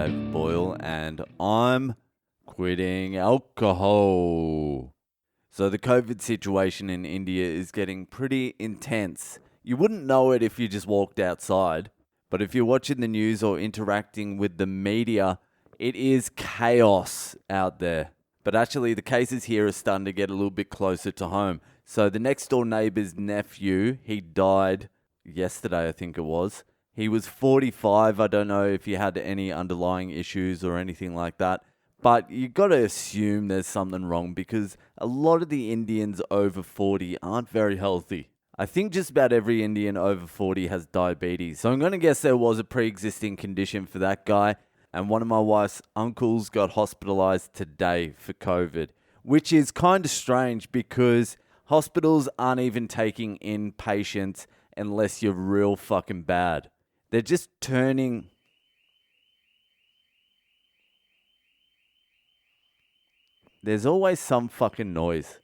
David Boyle, and I'm quitting alcohol. So the COVID situation in India is getting pretty intense. You wouldn't know it if you just walked outside, but if you're watching the news or interacting with the media, it is chaos out there. But actually, the cases here are starting to get a little bit closer to home. So the next door neighbor's nephew, he died yesterday, I think it was. He was 45. I don't know if he had any underlying issues or anything like that. But you got to assume there's something wrong because a lot of the Indians over 40 aren't very healthy. I think just about every Indian over 40 has diabetes. So I'm going to guess there was a pre-existing condition for that guy. And one of my wife's uncles got hospitalized today for COVID, which is kind of strange because hospitals aren't even taking in patients unless you're real fucking bad. They're just turning... There's always some fucking noise.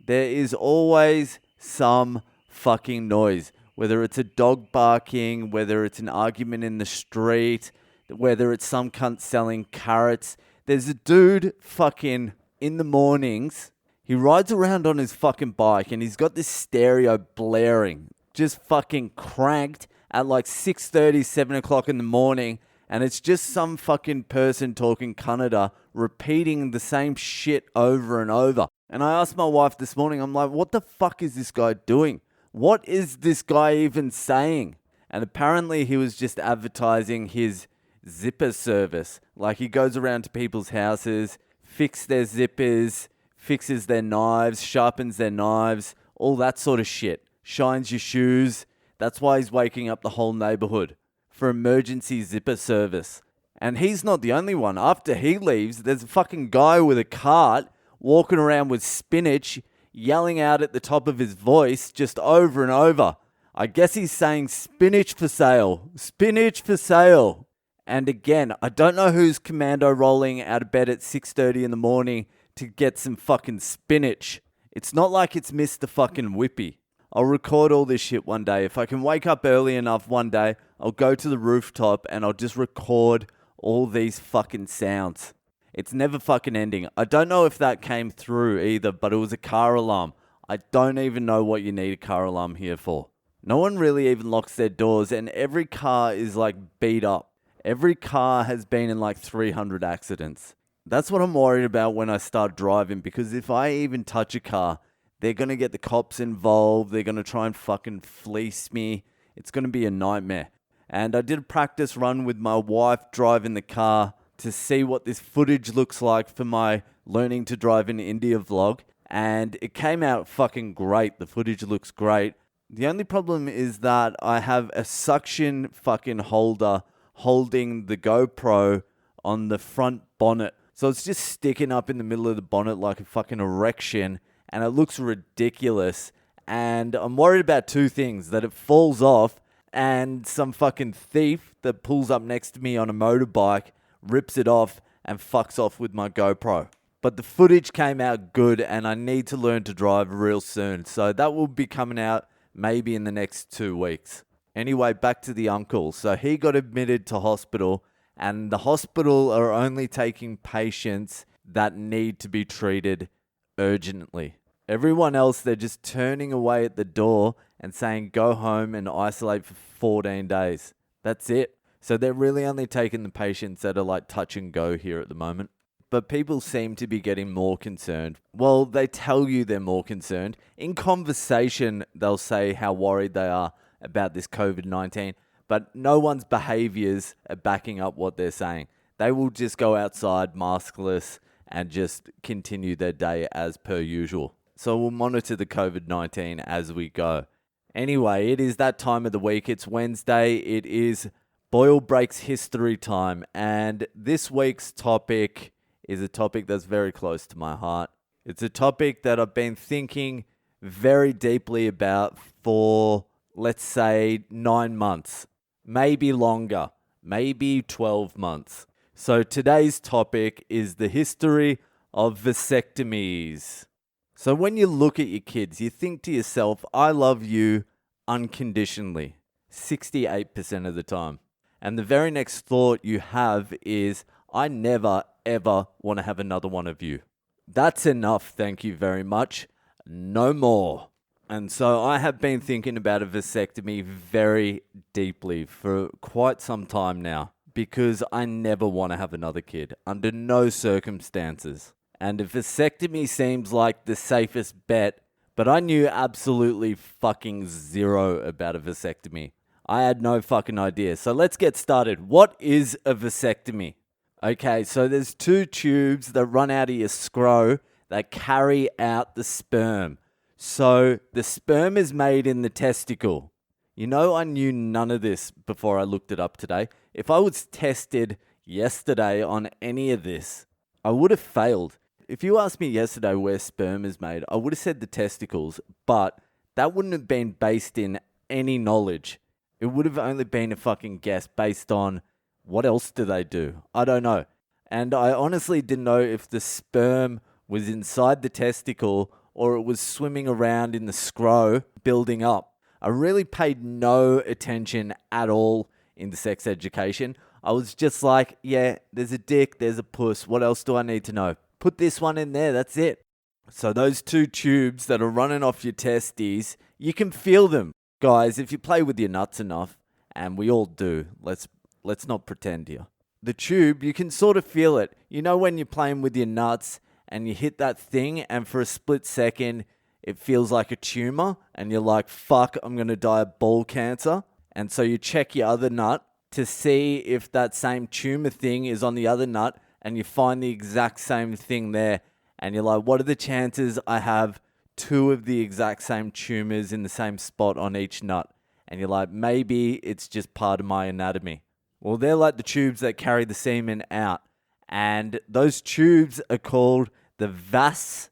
There is always some fucking noise. Whether it's a dog barking, whether it's an argument in the street, whether it's some cunt selling carrots. There's a dude fucking in the mornings. He rides around on his fucking bike and he's got this stereo blaring, just fucking cranked at like 6:30, 7 o'clock in the morning. And it's just some fucking person talking Kannada, repeating the same shit over and over. And I asked my wife this morning, I'm like, what the fuck is this guy doing? What is this guy even saying? And apparently he was just advertising his zipper service. Like he goes around to people's houses, fixes their zippers, fixes their knives, sharpens their knives, all that sort of shit. Shines your shoes. That's why he's waking up the whole neighborhood for emergency zipper service. And he's not the only one. After he leaves, there's a fucking guy with a cart walking around with spinach, yelling out at the top of his voice just over and over. I guess he's saying spinach for sale. Spinach for sale. And again, I don't know who's commando rolling out of bed at 6:30 in the morning to get some fucking spinach. It's not like it's Mr. fucking Whippy. I'll record all this shit one day. If I can wake up early enough one day, I'll go to the rooftop and I'll just record all these fucking sounds. It's never fucking ending. I don't know if that came through either, but it was a car alarm. I don't even know what you need a car alarm here for. No one really even locks their doors and every car is like beat up. Every car has been in like 300 accidents. That's what I'm worried about when I start driving because if I even touch a car, they're going to get the cops involved. They're going to try and fucking fleece me. It's going to be a nightmare. And I did a practice run with my wife driving the car to see what this footage looks like for my learning to drive in India vlog. And it came out fucking great. The footage looks great. The only problem is that I have a suction fucking holder holding the GoPro on the front bonnet. So it's just sticking up in the middle of the bonnet like a fucking erection. And it looks ridiculous. And I'm worried about two things. That it falls off and some fucking thief that pulls up next to me on a motorbike rips it off and fucks off with my GoPro. But the footage came out good and I need to learn to drive real soon. So that will be coming out maybe in the next 2 weeks. Anyway, back to the uncle. So he got admitted to hospital and the hospital are only taking patients that need to be treated urgently. Everyone else, they're just turning away at the door and saying, go home and isolate for 14 days. That's it. So they're really only taking the patients that are like touch and go here at the moment. But people seem to be getting more concerned. Well, they tell you they're more concerned. In conversation, they'll say how worried they are about this COVID-19. But no one's behaviors are backing up what they're saying. They will just go outside maskless and just continue their day as per usual. So we'll monitor the COVID-19 as we go. Anyway, it is that time of the week. It's Wednesday. It is Boyle Breaks History time. And this week's topic is a topic that's very close to my heart. It's a topic that I've been thinking very deeply about for, let's say, 9 months. Maybe longer. Maybe 12 months. So today's topic is the history of vasectomies. So when you look at your kids, you think to yourself, I love you unconditionally, 68% of the time. And the very next thought you have is, I never, ever want to have another one of you. That's enough, thank you very much. No more. And so I have been thinking about a vasectomy very deeply for quite some time now, because I never want to have another kid, under no circumstances. And a vasectomy seems like the safest bet, but I knew absolutely fucking zero about a vasectomy. I had no fucking idea. So let's get started. What is a vasectomy? Okay, so there's 2 tubes that run out of your scro that carry out the sperm. So the sperm is made in the testicle. You know, I knew none of this before I looked it up today. If I was tested yesterday on any of this, I would have failed. If you asked me yesterday where sperm is made, I would have said the testicles, but that wouldn't have been based in any knowledge. It would have only been a fucking guess based on what else do they do? I don't know. And I honestly didn't know if the sperm was inside the testicle or it was swimming around in the scro building up. I really paid no attention at all in the sex education. I was just like, yeah, there's a dick, there's a puss. What else do I need to know? Put this one in there, that's it. So those 2 tubes that are running off your testes, you can feel them. Guys, if you play with your nuts enough, and we all do, let's not pretend here. The tube, you can sort of feel it. You know when you're playing with your nuts and you hit that thing and for a split second, it feels like a tumor and you're like, fuck, I'm going to die of ball cancer. And so you check your other nut to see if that same tumor thing is on the other nut and you find the exact same thing there. And you're like, what are the chances I have 2 of the exact same tumors in the same spot on each nut? And you're like, maybe it's just part of my anatomy. Well, they're like the tubes that carry the semen out. And those tubes are called the vas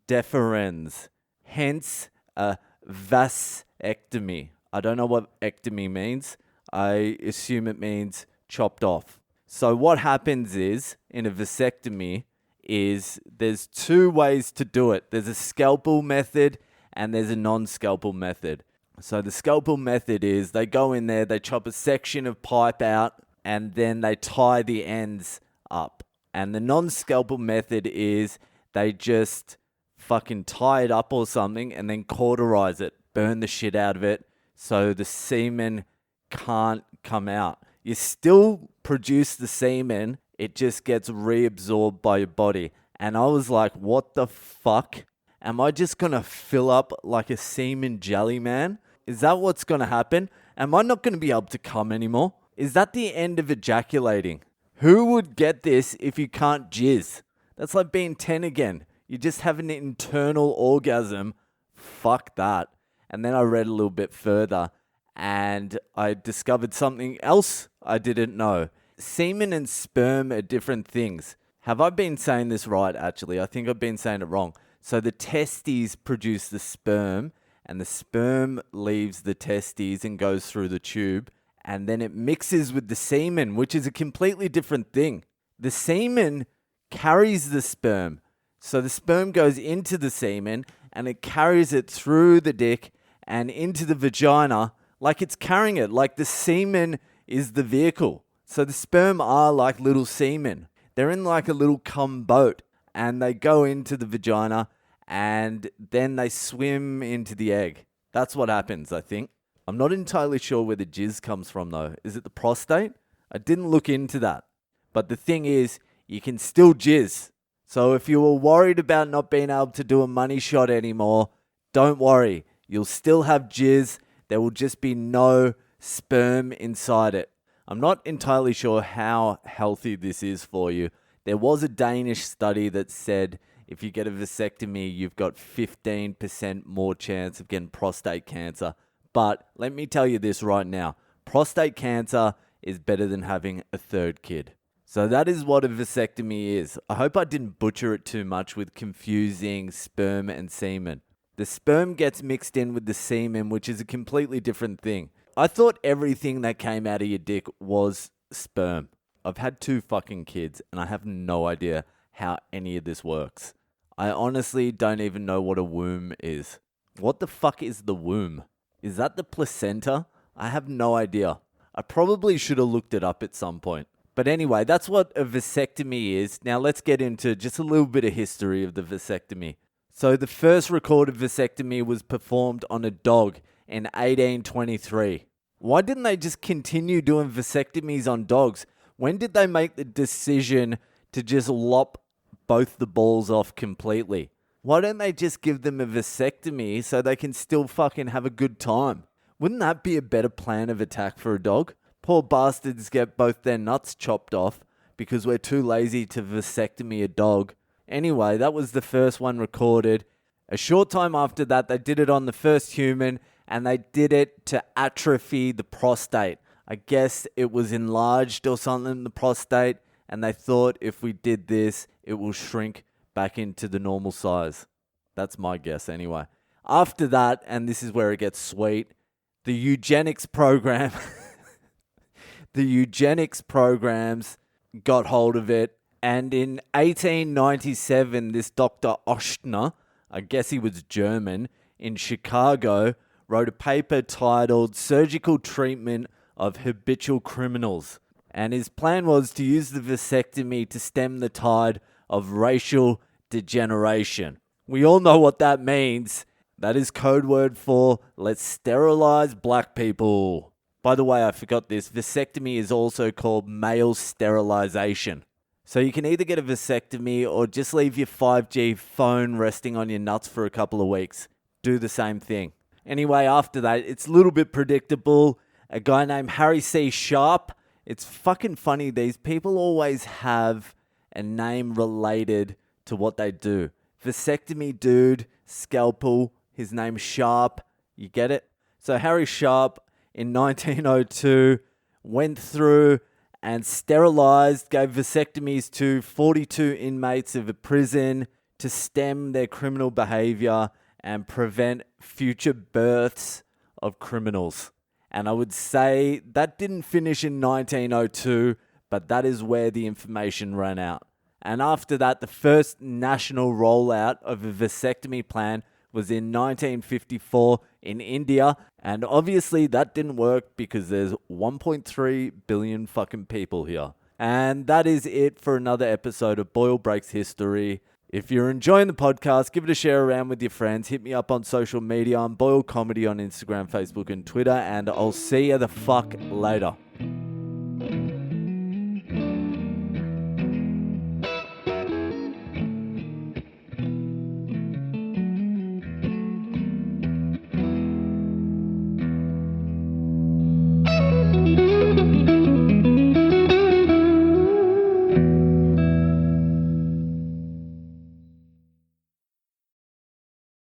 deferens. Hence, a vasectomy. I don't know what ectomy means. I assume it means chopped off. So what happens is, in a vasectomy, is there's 2 ways to do it. There's a scalpel method and there's a non-scalpel method. So the scalpel method is they go in there, they chop a section of pipe out, and then they tie the ends up. And the non-scalpel method is they just fucking tie it up or something and then cauterize it, burn the shit out of it so the semen can't come out. You still produce the semen, it just gets reabsorbed by your body. And I was like, what the fuck? Am I just going to fill up like a semen jelly, man? Is that what's going to happen? Am I not going to be able to come anymore? Is that the end of ejaculating? Who would get this if you can't jizz? That's like being 10 again. You just have an internal orgasm. Fuck that. And then I read a little bit further and I discovered something else I didn't know. Semen and sperm are different things. Have I been saying this right, actually? I think I've been saying it wrong. So the testes produce the sperm, and the sperm leaves the testes and goes through the tube, and then it mixes with the semen, which is a completely different thing. The semen carries the sperm. So the sperm goes into the semen, and it carries it through the dick and into the vagina like it's carrying it, like the semen is the vehicle. So the sperm are like little semen. They're in like a little cum boat, and they go into the vagina, and then they swim into the egg. That's what happens, I think. I'm not entirely sure where the jizz comes from, though. Is it the prostate? I didn't look into that. But the thing is, you can still jizz. So if you were worried about not being able to do a money shot anymore, don't worry. You'll still have jizz. There will just be no sperm inside it. I'm not entirely sure how healthy this is for you. There was a Danish study that said if you get a vasectomy, you've got 15% more chance of getting prostate cancer. But let me tell you this right now. Prostate cancer is better than having a 3rd kid. So that is what a vasectomy is. I hope I didn't butcher it too much with confusing sperm and semen. The sperm gets mixed in with the semen, which is a completely different thing. I thought everything that came out of your dick was sperm. I've had 2 fucking kids and I have no idea how any of this works. I honestly don't even know what a womb is. What the fuck is the womb? Is that the placenta? I have no idea. I probably should have looked it up at some point. But anyway, that's what a vasectomy is. Now let's get into just a little bit of history of the vasectomy. So the first recorded vasectomy was performed on a dog in 1823. Why didn't they just continue doing vasectomies on dogs? When did they make the decision to just lop both the balls off completely? Why don't they just give them a vasectomy so they can still fucking have a good time? Wouldn't that be a better plan of attack for a dog? Poor bastards get both their nuts chopped off because we're too lazy to vasectomy a dog. Anyway, that was the first one recorded. A short time after that, they did it on the first human, and they did it to atrophy the prostate. I guess it was enlarged or something, the prostate, and they thought if we did this, it will shrink back into the normal size. That's my guess anyway. After that, and this is where it gets sweet, the eugenics program... The eugenics programs got hold of it, and in 1897, this Dr. Ostner, I guess he was German, in Chicago, wrote a paper titled Surgical Treatment of Habitual Criminals. And his plan was to use the vasectomy to stem the tide of racial degeneration. We all know what that means. That is code word for let's sterilize black people. By the way, I forgot this. Vasectomy is also called male sterilization. So you can either get a vasectomy or just leave your 5G phone resting on your nuts for a couple of weeks. Do the same thing. Anyway, after that, it's a little bit predictable. A guy named Harry C. Sharp. It's fucking funny. These people always have a name related to what they do. Vasectomy dude, scalpel, his name's Sharp. You get it? So Harry Sharp, in 1902, went through and sterilized, gave vasectomies to 42 inmates of a prison to stem their criminal behavior and prevent future births of criminals. And I would say that didn't finish in 1902, but that is where the information ran out. And after that, the first national rollout of a vasectomy plan was in 1954 in India, and obviously that didn't work because there's 1.3 billion fucking people here. And that is it for another episode of Boyle Breaks History. If you're enjoying the podcast, give it a share around with your friends. Hit me up on social media. I'm Boyle Comedy on Instagram, Facebook, and Twitter, and I'll see you the fuck later.